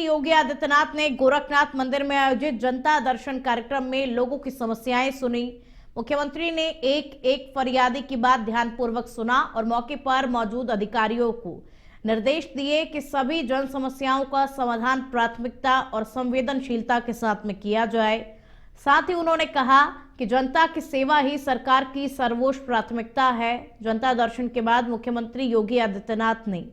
योगी आदित्यनाथ ने गोरखनाथ मंदिर में आयोजित जनता दर्शन कार्यक्रम में लोगों की समस्याएं सुनी। मुख्यमंत्री ने एक एक फरियादी की बात ध्यानपूर्वक सुना और मौके पर मौजूद अधिकारियों को निर्देश दिए कि सभी जन समस्याओं का समाधान प्राथमिकता और संवेदनशीलता के साथ में किया जाए। साथ ही उन्होंने कहा कि जनता की सेवा ही सरकार की सर्वोच्च प्राथमिकता है। जनता दर्शन के बाद मुख्यमंत्री योगी आदित्यनाथ ने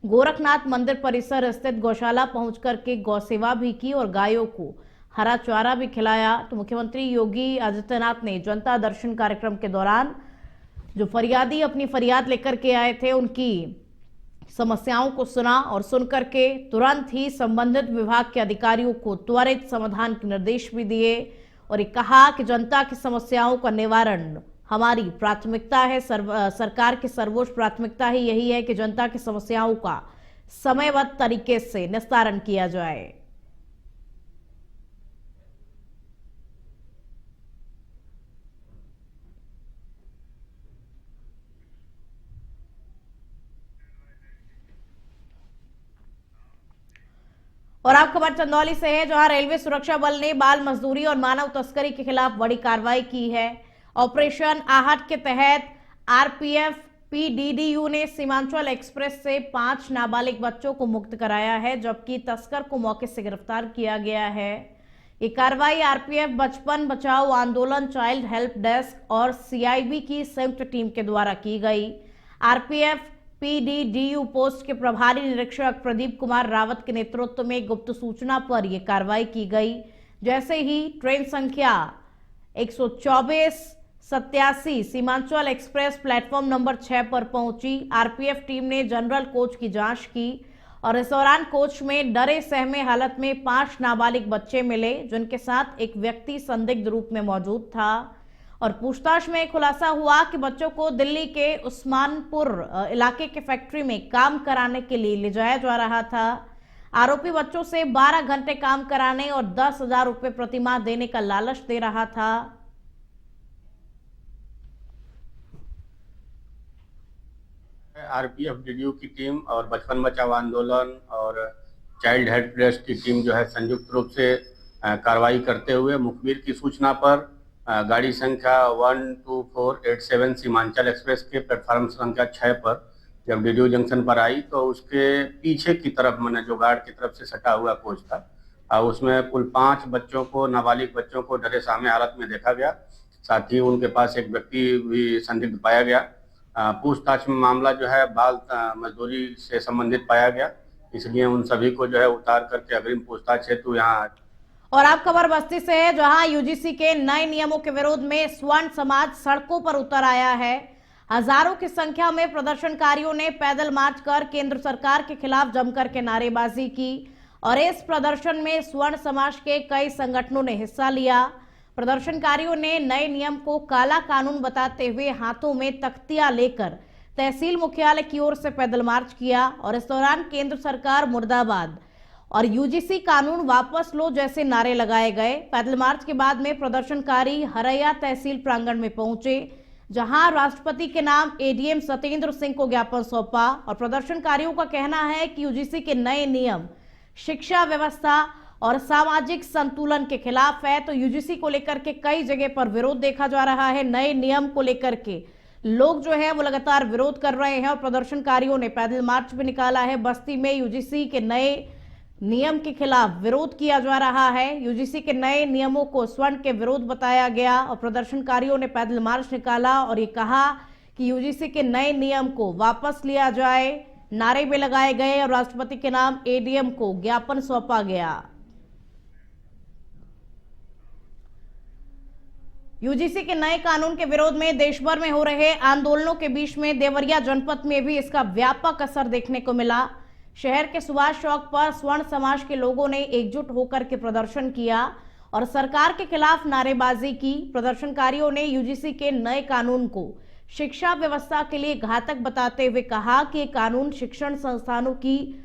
गोरखनाथ मंदिर परिसर स्थित गौशाला पहुंचकर के गौ सेवा भी की और गायों को हरा चारा भी खिलाया। तो मुख्यमंत्री योगी आदित्यनाथ ने जनता दर्शन कार्यक्रम के दौरान जो फरियादी अपनी फरियाद लेकर के आए थे उनकी समस्याओं को सुना और सुनकर के तुरंत ही संबंधित विभाग के अधिकारियों को त्वरित समाधान के निर्देश भी दिए और कहा कि जनता की समस्याओं का निवारण हमारी प्राथमिकता है। सरकार की सर्वोच्च प्राथमिकता ही यही है कि जनता की समस्याओं का समयबद्ध तरीके से निस्तारण किया जाए। और आप खबर चंदौली से है, जहां रेलवे सुरक्षा बल ने बाल मजदूरी और मानव तस्करी के खिलाफ बड़ी कार्रवाई की है। ऑपरेशन आहट के तहत आरपीएफ पीडीडीयू ने सीमांचल एक्सप्रेस से 5 नाबालिग बच्चों को मुक्त कराया है, जबकि तस्कर को मौके से गिरफ्तार किया गया है। ये कार्रवाई आरपीएफ बचपन बचाओ आंदोलन, चाइल्ड हेल्प डेस्क और सीआईबी की संयुक्त टीम के द्वारा की गई। आरपीएफ पीडीडीयू पोस्ट के प्रभारी निरीक्षक प्रदीप कुमार रावत के नेतृत्व में गुप्त सूचना पर यह कार्रवाई की गई। जैसे ही ट्रेन संख्या 12487 सीमांचल एक्सप्रेस प्लेटफॉर्म नंबर 6 पर पहुंची, आरपीएफ टीम ने जनरल कोच की जांच की और इस दौरान कोच में डरे सहमे हालत में 5 नाबालिग बच्चे मिले, जिनके साथ एक व्यक्ति संदिग्ध रूप में मौजूद था। और पूछताछ में खुलासा हुआ कि बच्चों को दिल्ली के उस्मानपुर इलाके के फैक्ट्री में काम कराने के लिए ले जाया जा रहा था। आरोपी बच्चों से 12 घंटे काम कराने और 10,000 रुपए प्रतिमाह देने का लालच दे रहा था। आरपीएफ डीडीयू की टीम और बचपन बचाओ आंदोलन और चाइल्ड हेल्प डेस्क की टीम जो है संयुक्त रूप से कार्रवाई करते हुए मुखबिर की सूचना पर गाड़ी संख्या 12487 सीमांचल एक्सप्रेस के प्लेटफार्म संख्या 6 पर जब डीडीयू जंक्शन पर आई तो उसके पीछे की तरफ मैंने जो गार्ड की तरफ से सटा हुआ कोच था, उसमें कुल 5 बच्चों को, नाबालिग बच्चों को डरे सहमे हालत में देखा गया। साथ ही उनके पास एक व्यक्ति भी संदिग्ध पाया गया। पूछताछ में मामला जो है बाल मजदूरी से संबंधित पाया गया, इसलिए उन सभी को जो है उतार करके अग्रिम पूछताछ हेतु यहाँ। और आप खबर बस्ती से है, जहां यूजीसी के नए नियमों के विरोध में स्वर्ण समाज सड़कों पर उतर आया है। हजारों की संख्या में प्रदर्शनकारियों ने पैदल मार्च कर केंद्र सरकार के खिलाफ जमकर के नारेबाजी की और इस प्रदर्शन में स्वर्ण समाज के कई संगठनों ने हिस्सा लिया। प्रदर्शनकारियों ने नए नियम को काला कानून बताते हुए हाथों में तख्तियां लेकर तहसील मुख्यालय की ओर से पैदल मार्च किया और इस दौरान केंद्र सरकार मुर्दाबाद और यूजीसी कानून वापस लो जैसे नारे लगाए गए। पैदल मार्च के बाद में प्रदर्शनकारी हरैया तहसील प्रांगण में पहुंचे, जहां राष्ट्रपति के नाम एडीएम सत्येंद्र सिंह को ज्ञापन सौंपा और प्रदर्शनकारियों का कहना है कि यूजीसी के नए नियम शिक्षा व्यवस्था और सामाजिक संतुलन के खिलाफ है। तो यूजीसी को लेकर के कई जगह पर विरोध देखा जा रहा है। नए नियम को लेकर के लोग जो है वो लगातार विरोध कर रहे हैं और प्रदर्शनकारियों ने पैदल मार्च भी निकाला है। बस्ती में यूजीसी के नए नियम के खिलाफ विरोध किया जा रहा है। यूजीसी के नए नियमों को स्वर्ण के विरोध बताया गया और प्रदर्शनकारियों ने पैदल मार्च निकाला और ये कहा कि यूजीसी के नए नियम को वापस लिया जाए। नारे भी लगाए गए और राष्ट्रपति के नाम एडीएम को ज्ञापन सौंपा गया। यूजीसी के नए कानून के विरोध में देश भर में हो रहे आंदोलनों के बीच में देवरिया जनपद में भी इसका व्यापक असर देखने को मिला। शहर के सुभाष चौक पर स्वर्ण समाज के लोगों ने एकजुट होकर के प्रदर्शन किया और सरकार के खिलाफ नारेबाजी की। प्रदर्शनकारियों ने यूजीसी के नए कानून को शिक्षा व्यवस्था के लिए घातक बताते हुए कहा कि कानून शिक्षण संस्थानों की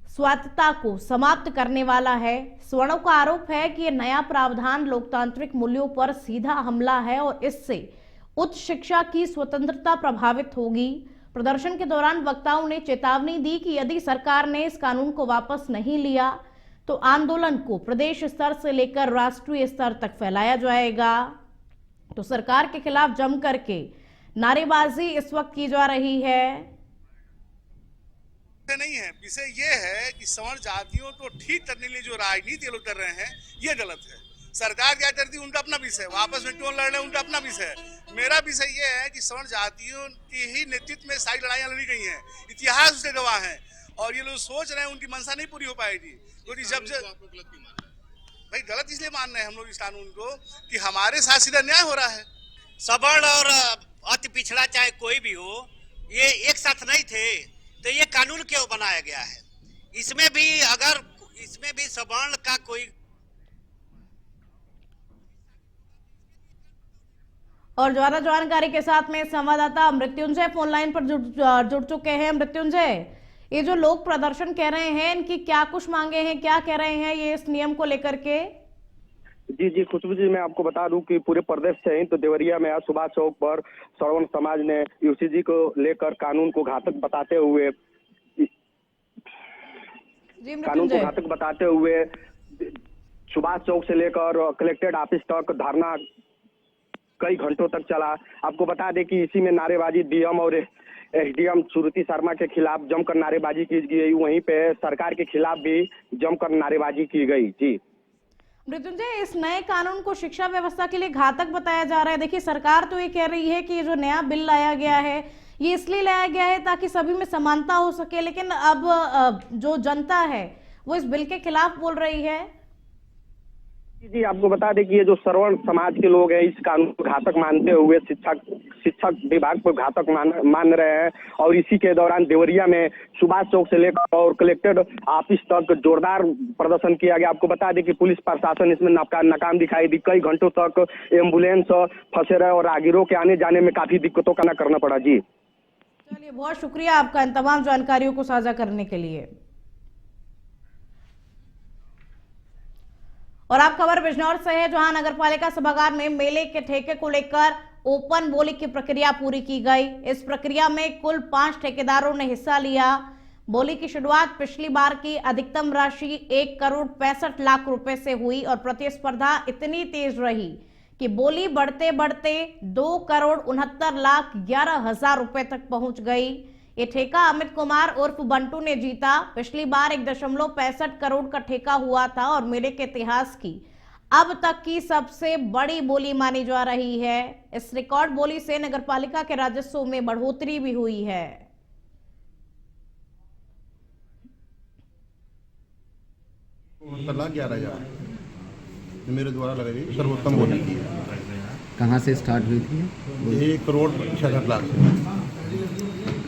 स्वायत्तता को समाप्त करने वाला है। स्वर्णों का आरोप है कि यह नया प्रावधान लोकतांत्रिक मूल्यों पर सीधा हमला है और इससे उच्च शिक्षा की स्वतंत्रता प्रभावित होगी। प्रदर्शन के दौरान वक्ताओं ने चेतावनी दी कि यदि सरकार ने इस कानून को वापस नहीं लिया तो आंदोलन को प्रदेश स्तर से लेकर राष्ट्रीय स्तर तक फैलाया जाएगा। तो सरकार के खिलाफ जम करके नारेबाजी इस वक्त की जा रही है। नहीं है, विषय ये है कि सवर्ण जातियों को ठीक करने के लिए जो राजनीति लोग कर रहे हैं ये गलत है। सरकार क्या करती है उनका अपना विषय है, आपस में क्यों लड़ रहे हैं उनका अपना विषय है। मेरा विषय ये है कि सवर्ण जातियों की ही नेतृत्व में सारी लड़ाइयां लड़ी गई हैं, इतिहास उसके गवाह है, और ये लोग सोच रहे हैं उनकी मंशा नहीं पूरी हो पाएगी। क्योंकि जब भाई गलत इसलिए मान रहे हैं हम लोग इस कानून को कि हमारे साथ सीधा न्याय हो रहा है। सवर्ण और अति पिछड़ा चाहे कोई भी हो, ये एक साथ नहीं थे, तो ये कानून क्यों बनाया गया है? इसमें भी अगर इसमें भी सवर्ण का कोई और ज्यादा जानकारी के साथ में संवाददाता मृत्युंजय फोन लाइन पर जुड़ चुके हैं। मृत्युंजय, ये जो लोग प्रदर्शन कर रहे हैं, इनकी क्या कुछ मांगे हैं, क्या कह रहे हैं ये इस नियम को लेकर के? जी खुशबू जी, मैं आपको बता दूं कि पूरे प्रदेश से ही तो देवरिया में आज सुभाष चौक पर सवर्ण समाज ने यूसीजी को लेकर कानून को घातक बताते हुए सुभाष चौक से लेकर कलेक्टेड ऑफिस तक धरना कई घंटों तक चला। आपको बता दें कि इसी में नारेबाजी डीएम और एसडीएम श्रुति शर्मा के खिलाफ जमकर नारेबाजी की गई, वहीं पे सरकार के खिलाफ भी जमकर नारेबाजी की गई। जी मृत्युंजय, इस नए कानून को शिक्षा व्यवस्था के लिए घातक बताया जा रहा है। देखिए, सरकार तो ये कह रही है कि ये जो नया बिल लाया गया है ये इसलिए लाया गया है ताकि सभी में समानता हो सके, लेकिन अब जो जनता है वो इस बिल के खिलाफ बोल रही है। जी आपको बता दें कि ये जो सवर्ण समाज के लोग हैं इस कानून को घातक मानते हुए शिक्षक विभाग को घातक मान रहे हैं, और इसी के दौरान देवरिया में सुभाष चौक से लेकर और कलेक्टेड ऑफिस तक जोरदार प्रदर्शन किया गया। आपको बता दें कि पुलिस प्रशासन इसमें नाकाम दिखाई दी। कई घंटों तक एम्बुलेंस फंसे रहे और राहगीरों के आने जाने में काफी दिक्कतों का सामना करना पड़ा। जी चलिए, बहुत शुक्रिया आपका इन तमाम जानकारियों को साझा करने के लिए। और आप खबर बिजनौर से है, जहां नगरपालिका सभागार में मेले के ठेके को लेकर ओपन बोली की प्रक्रिया पूरी की गई। इस प्रक्रिया में कुल 5 ठेकेदारों ने हिस्सा लिया। बोली की शुरुआत पिछली बार की अधिकतम राशि 1,65,00,000 रुपए से हुई और प्रतिस्पर्धा इतनी तेज रही कि बोली बढ़ते बढ़ते 2,69,11,000 रुपए तक पहुंच गई। ये ठेका अमित कुमार उर्फ बंटू ने जीता। पिछली बार 1.65 करोड़ का ठेका हुआ था और मेले के इतिहास की अब तक की सबसे बड़ी बोली मानी जा रही है। इस रिकॉर्ड बोली से नगरपालिका के राजस्व में बढ़ोतरी भी हुई है। लाख 11,000 मेरे द्वारा लगाई गई सर्वोत्तम बोली की है। कहाँ से स्टार्ट हुई थी? 1,66,00,000 से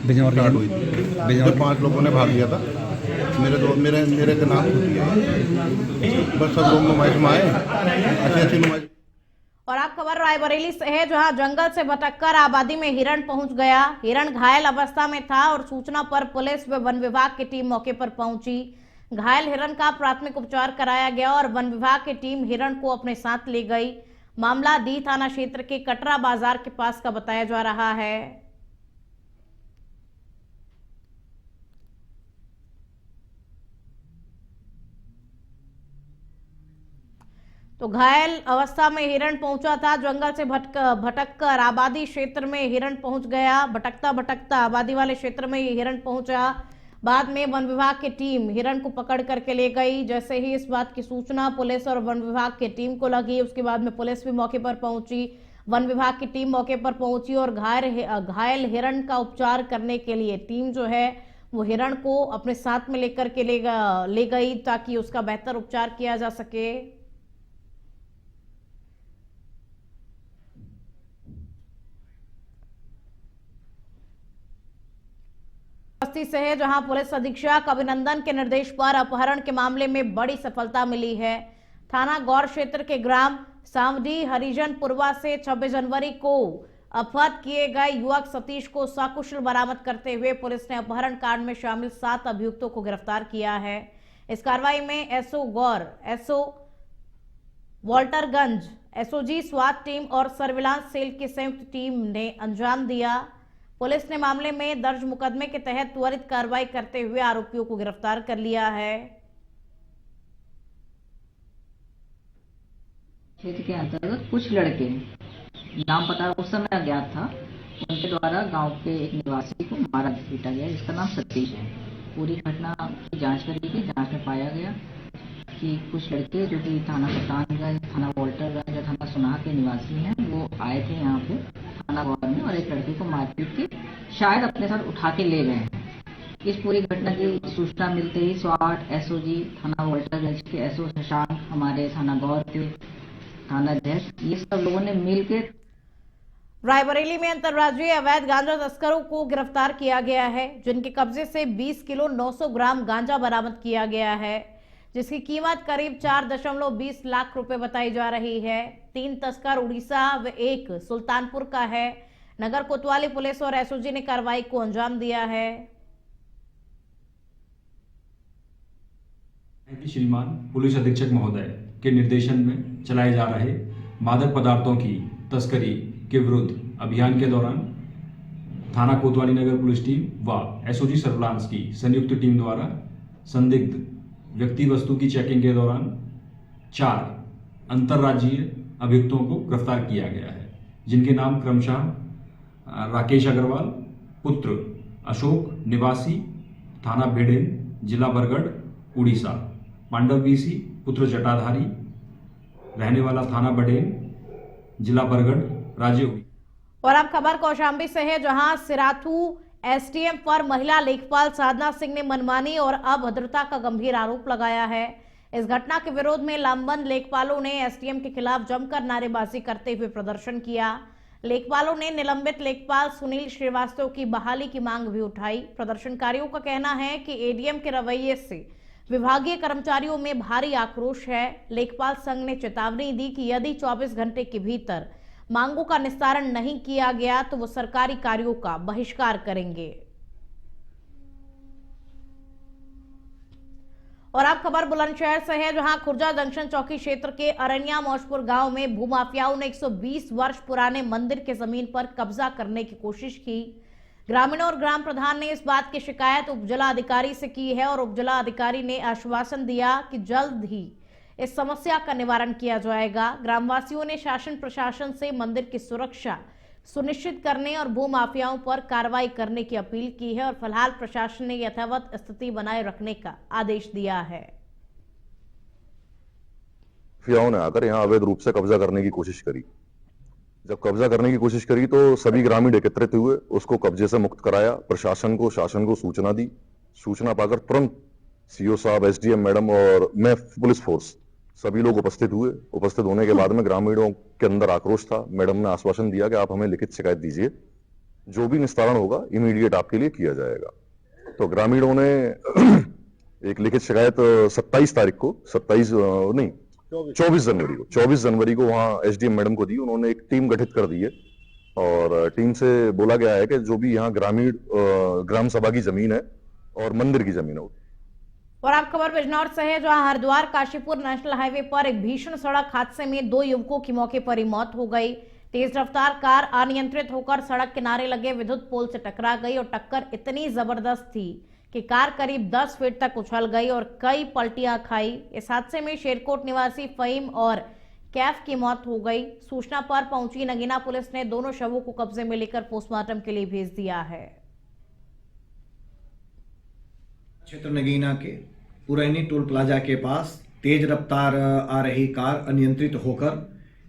बिजनौर स्टार्ट हुई थी। जब 5 लोगों ने भाग लिया था, मेरे के नाम छूट गया। बस सब लोग नुमाइश में आए, अच्छी नुमाइश। और आप खबर रायबरेली से है, जहां जंगल से भटककर आबादी में हिरण पहुंच गया। हिरण घायल अवस्था में था और सूचना पर पुलिस व वन विभाग की टीम मौके पर पहुंची। घायल हिरण का प्राथमिक उपचार कराया गया और वन विभाग की टीम हिरण को अपने साथ ले गई। मामला दी थाना क्षेत्र के कटरा बाजार के पास का बताया जा रहा है। तो घायल अवस्था में हिरण पहुंचा था। जंगल से भटककर आबादी क्षेत्र में हिरण पहुंच गया। भटकता भटकता आबादी वाले क्षेत्र में हिरण पहुंचा। बाद में वन विभाग की टीम हिरण को पकड़ करके ले गई। जैसे ही इस बात की सूचना पुलिस और वन विभाग की टीम को लगी, उसके बाद में पुलिस भी मौके पर पहुंची। वन विभाग की टीम मौके पर पहुंची और घायल हिरण का उपचार करने के लिए टीम जो है वो हिरण को अपने साथ में लेकर के ले गई ताकि उसका बेहतर उपचार किया जा सके। बस्ती से है, जहां पुलिस अधीक्षक अभिनंदन के निर्देश पर अपहरण के मामले में बड़ी सफलता मिली है। थाना गौर क्षेत्र के ग्राम सांवडी हरिजनपुरवा से 26 जनवरी को अपहृत किए गए युवक सतीश को सकुशल बरामद करते हुए पुलिस ने अपहरण कांड में शामिल 7 अभियुक्तों को गिरफ्तार किया है। इस कार्रवाई में एसओ गौर, एसओ वॉल्टरगंज, एसओजी स्वात टीम और सर्विलांस सेल की संयुक्त टीम ने अंजाम दिया। पुलिस ने मामले में दर्ज मुकदमे के तहत त्वरित कार्रवाई करते हुए आरोपियों को गिरफ्तार कर लिया है। क्षेत्र के अंतर्गत कुछ लड़के, नाम पता उस समय अज्ञात था, उनके द्वारा गांव के एक निवासी को मारा पीटा गया, जिसका नाम सतीश है। पूरी घटना की जांच करी गई। जांच में पाया गया कि कुछ लड़के जो कि थाना कप्तानगंज, थाना वोल्टरगंज और थाना सुनाह के निवासी हैं, वो आए थे यहाँ पे थाना गौर में और एक लड़के को मारपीट के शायद अपने साथ उठा के ले गए। इस पूरी घटना की सूचना मिलते ही SWAT, SOG, थाना वोल्टरगंज के SO शशांक, हमारे थाना गौर के थाना अध्यक्ष, ये सब लोगों ने मिलकर रायबरेली में अंतर्राज्यीय अवैध गांजा तस्करों को गिरफ्तार किया गया है, जिनके कब्जे से 20 किलो 900 ग्राम गांजा बरामद किया गया है, जिसकी कीमत करीब 4.20 लाख रुपए बताई जा रही है। 3 तस्कर उड़ीसा व 1 सुल्तानपुर का है। नगर कोतवाली पुलिस और SOG ने कार्रवाई को अंजाम दिया है। श्रीमान पुलिस अधीक्षक महोदय के निर्देशन में चलाए जा रहे मादक पदार्थों की तस्करी के विरुद्ध अभियान के दौरान थाना कोतवाली नगर पुलिस टीम व SOG सर्विलांस की संयुक्त टीम द्वारा संदिग्ध व्यक्ति वस्तु की चेकिंग के दौरान 4 अंतर्राज्यीय अभियुक्तों को गिरफ्तार किया गया है, जिनके नाम क्रमशः राकेश अग्रवाल पुत्र अशोक निवासी थाना भेड़ेन जिला बरगढ़ उड़ीसा, पांडव BC पुत्र जटाधारी रहने वाला थाना बडेन जिला बरगढ़ राज्य उड़ीसा। और अब खबर कौशाम्बी से है, जहां सिराथू SDM पर महिला लेखपाल साधना सिंह ने मनमानी और अभद्रता का गंभीर आरोप लगाया है। इस घटना के विरोध में लामबंद लेखपालों ने SDM के खिलाफ जमकर नारेबाजी करते हुए प्रदर्शन किया। लेखपालों ने निलंबित लेखपाल सुनील श्रीवास्तव की बहाली की मांग भी उठाई। प्रदर्शनकारियों का कहना है कि ADM के रवैये से विभागीय कर्मचारियों में भारी आक्रोश है। लेखपाल संघ ने चेतावनी दी कि यदि 24 घंटे के भीतर मांगों का निस्तारण नहीं किया गया तो वो सरकारी कार्यों का बहिष्कार करेंगे। और अब खबर बुलंदशहर से है, जहां खुर्जा जंक्शन चौकी क्षेत्र के अरनिया मौजपुर गांव में भूमाफियाओं ने 120 वर्ष पुराने मंदिर के जमीन पर कब्जा करने की कोशिश की। ग्रामीणों और ग्राम प्रधान ने इस बात की शिकायत उपजिला अधिकारी से की है और उपजिला अधिकारी ने आश्वासन दिया कि जल्द ही इस समस्या का निवारण किया जाएगा। ग्रामवासियों ने शासन प्रशासन से मंदिर की सुरक्षा सुनिश्चित करने और भूमाफियाओं पर कार्रवाई करने की अपील की है और फिलहाल प्रशासन ने यथावत स्थिति बनाए रखने का आदेश दिया है। माफियाओं ने आकर यहाँ अवैध रूप से कब्जा करने की कोशिश करी। जब कब्जा करने की कोशिश करी तो सभी ग्रामीण एकत्रित हुए, उसको कब्जे से मुक्त कराया। प्रशासन को सूचना दी। सूचना पाकर तुरंत CO साहब, SDM मैडम और मैं पुलिस फोर्स सभी लोग उपस्थित हुए। उपस्थित होने के बाद में ग्रामीणों के अंदर आक्रोश था। मैडम ने आश्वासन दिया कि आप हमें लिखित शिकायत दीजिए, जो भी निस्तारण होगा इमीडिएट आपके लिए किया जाएगा। तो ग्रामीणों ने एक लिखित शिकायत 24 जनवरी को वहाँ SDM मैडम को दी। उन्होंने एक टीम गठित कर दी है और टीम से बोला गया है कि जो भी यहाँ ग्राम सभा की जमीन है और मंदिर की जमीन है। और अब खबर बिजनौर से है, जहां हरिद्वार काशीपुर नेशनल हाईवे पर एक भीषण सड़क हादसे में 2 युवकों की मौके पर ही मौत हो गई। तेज रफ्तार कार अनियंत्रित होकर सड़क किनारे लगे विद्युत पोल से टकरा गई और टक्कर इतनी जबरदस्त थी कि कार करीब 10 फीट तक उछल गई और कई पलटियां खाई। इस हादसे में शेरकोट निवासी फहीम और कैफ की मौत हो गई। सूचना पर पहुंची नगीना पुलिस ने दोनों शवों को कब्जे में लेकर पोस्टमार्टम के लिए भेज दिया है। क्षेत्र नगीना के पुरैनी टोल प्लाजा के पास तेज रफ्तार आ रही कार अनियंत्रित होकर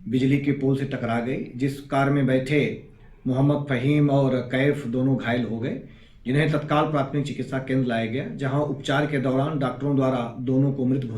बिजली के पोल से टकरा गई, जिस कार में बैठे मोहम्मद फहीम और कैफ दोनों घायल हो गए, जिन्हें तत्काल प्राथमिक चिकित्सा केंद्र लाया गया, जहां उपचार के दौरान डॉक्टरों द्वारा दोनों को मृत